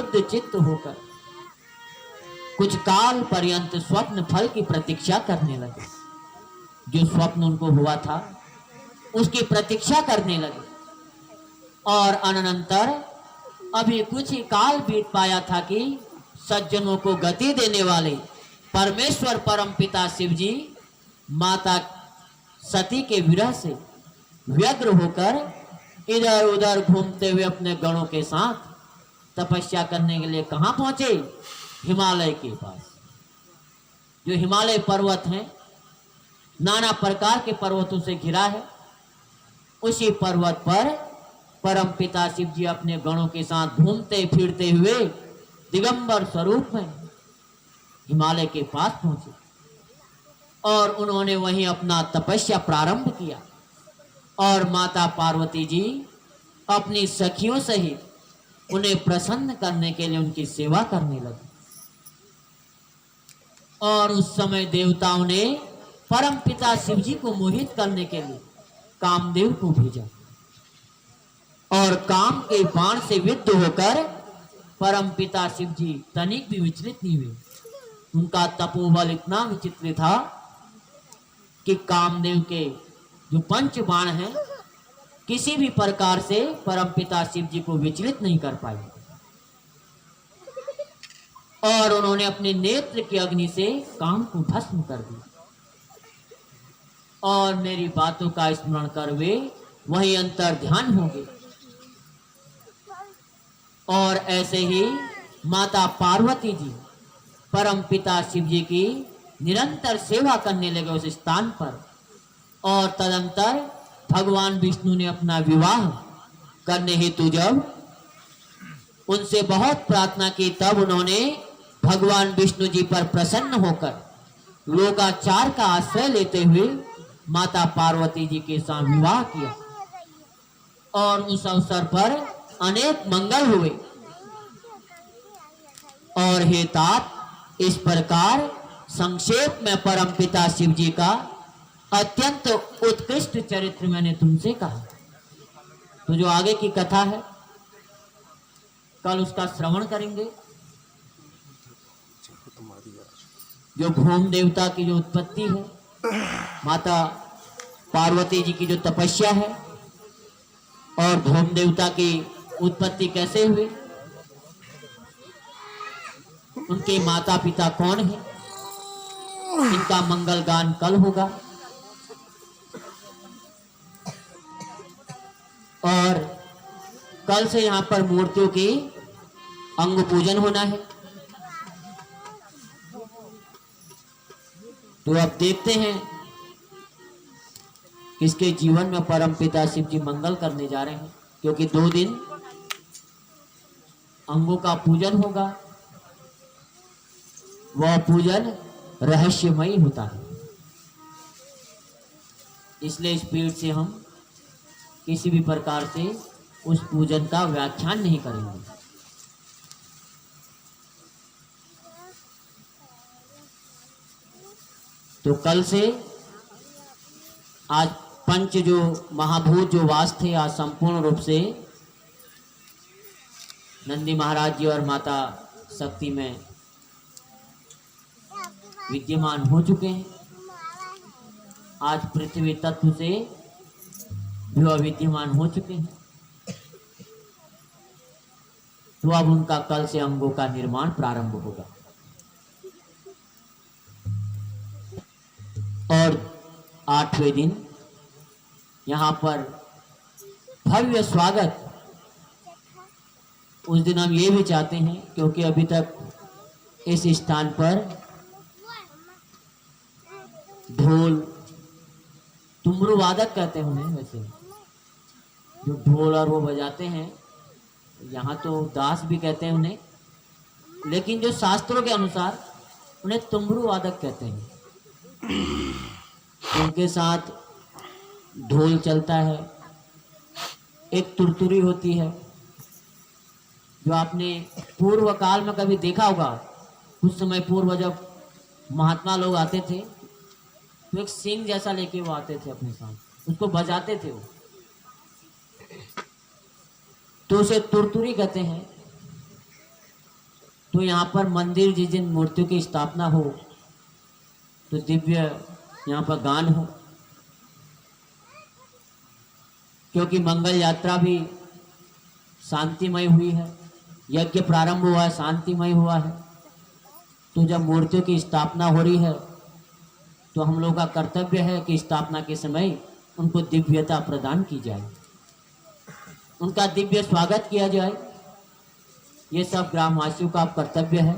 शुद्ध चित्त होकर कुछ काल पर्यंत स्वप्न फल की प्रतीक्षा करने लगे। जो स्वप्न उनको हुआ था उसकी प्रतीक्षा करने लगे। और अनंतर अभी कुछ ही काल बीत पाया था कि सज्जनों को गति देने वाले परमेश्वर परमपिता शिव जी माता सती के विरह से व्यग्र होकर इधर उधर घूमते हुए अपने गणों के साथ तपस्या करने के लिए कहां पहुंचे? हिमालय के पास। जो हिमालय पर्वत हैं, नाना प्रकार के पर्वतों से घिरा है, उसी पर्वत पर परमपिता शिव जी अपने गणों के साथ घूमते फिरते हुए दिगंबर स्वरूप में हिमालय के पास पहुंचे और उन्होंने वहीं अपना तपस्या प्रारंभ किया। और माता पार्वती जी अपनी सखियों सहित उन्हें प्रसन्न करने के लिए उनकी सेवा करने लगी। और उस समय देवताओं ने परमपिता शिव जी को मोहित करने के लिए कामदेव को भेजा और काम के बाण से विद्ध होकर परमपिता शिव जी तनिक भी विचलित नहीं हुए। उनका तपोबल इतना विचित्र था कि कामदेव के जो पंच बाण हैं किसी भी प्रकार से परमपिता शिव जी को विचलित नहीं कर पाए। और उन्होंने अपने नेत्र की अग्नि से काम को भस्म कर दिया। और मेरी बातों का स्मरण कर वे वहीं अंतर ध्यान हो गए। और ऐसे ही माता पार्वती जी परमपिता शिव जी की निरंतर सेवा करने लगे उस स्थान पर। और तदंतर भगवान विष्णु ने अपना विवाह करने हेतु जब उनसे बहुत प्रार्थना की, तब उन्होंने भगवान विष्णु जी पर प्रसन्न होकर लोकाचार का आश्रय लेते हुए माता पार्वती जी के साथ विवाह किया। और उस अवसर पर अनेक मंगल हुए। और हे तात, इस प्रकार संक्षेप में परमपिता शिव जी का अत्यंत उत्कृष्ट चरित्र मैंने तुमसे कहा। तो जो आगे की कथा है कल उसका श्रवण करेंगे। जो भूम देवता की जो उत्पत्ति है, माता पार्वती जी की जो तपस्या है, और भूम देवता की उत्पत्ति कैसे हुई, उनके माता पिता कौन है, इनका मंगल गान कल होगा। और कल से यहाँ पर मूर्तियों की अंग पूजन होना है। तो अब देखते हैं किसके जीवन में परमपिता शिव जी मंगल करने जा रहे हैं, क्योंकि 2 दिन अंगों का पूजन होगा। वह पूजन रहस्यमयी होता है, इसलिए इस पीठ से हम किसी भी प्रकार से उस पूजन का व्याख्यान नहीं करेंगे। तो कल से आज पंच जो महाभूत जो वास थे, आज संपूर्ण रूप से नंदी महाराज जी और माता शक्ति में विद्यमान हो चुके हैं। आज पृथ्वी तत्व से भी विद्यमान हो चुके हैं। तो अब उनका कल से अंगों का निर्माण प्रारंभ होगा। और 8वें दिन यहाँ पर भव्य स्वागत। उस दिन हम ये भी चाहते हैं, क्योंकि अभी तक इस स्थान पर ढोल, तुमरू वादक कहते हैं उन्हें, वैसे जो ढोल और वो बजाते हैं, यहाँ तो दास भी कहते हैं उन्हें, लेकिन जो शास्त्रों के अनुसार उन्हें तुमरू वादक कहते हैं। उनके साथ ढोल चलता है, एक तुरतुरी होती है, जो आपने पूर्व काल में कभी देखा होगा। कुछ समय पूर्व जब महात्मा लोग आते थे तो एक सिंह जैसा लेके वो आते थे अपने साथ, उसको बजाते थे वो, तो उसे तुरतुरी कहते हैं। तो यहाँ पर मंदिर जिस दिन मूर्तियों की स्थापना हो तो दिव्य यहाँ पर गान हो, क्योंकि मंगल यात्रा भी शांतिमय हुई है, यज्ञ प्रारंभ हुआ है, शांतिमय हुआ है। तो जब मूर्तियों की स्थापना हो रही है तो हम लोगों का कर्तव्य है कि स्थापना के समय उनको दिव्यता प्रदान की जाए, उनका दिव्य स्वागत किया जाए। ये सब ग्रामवासियों का कर्तव्य है।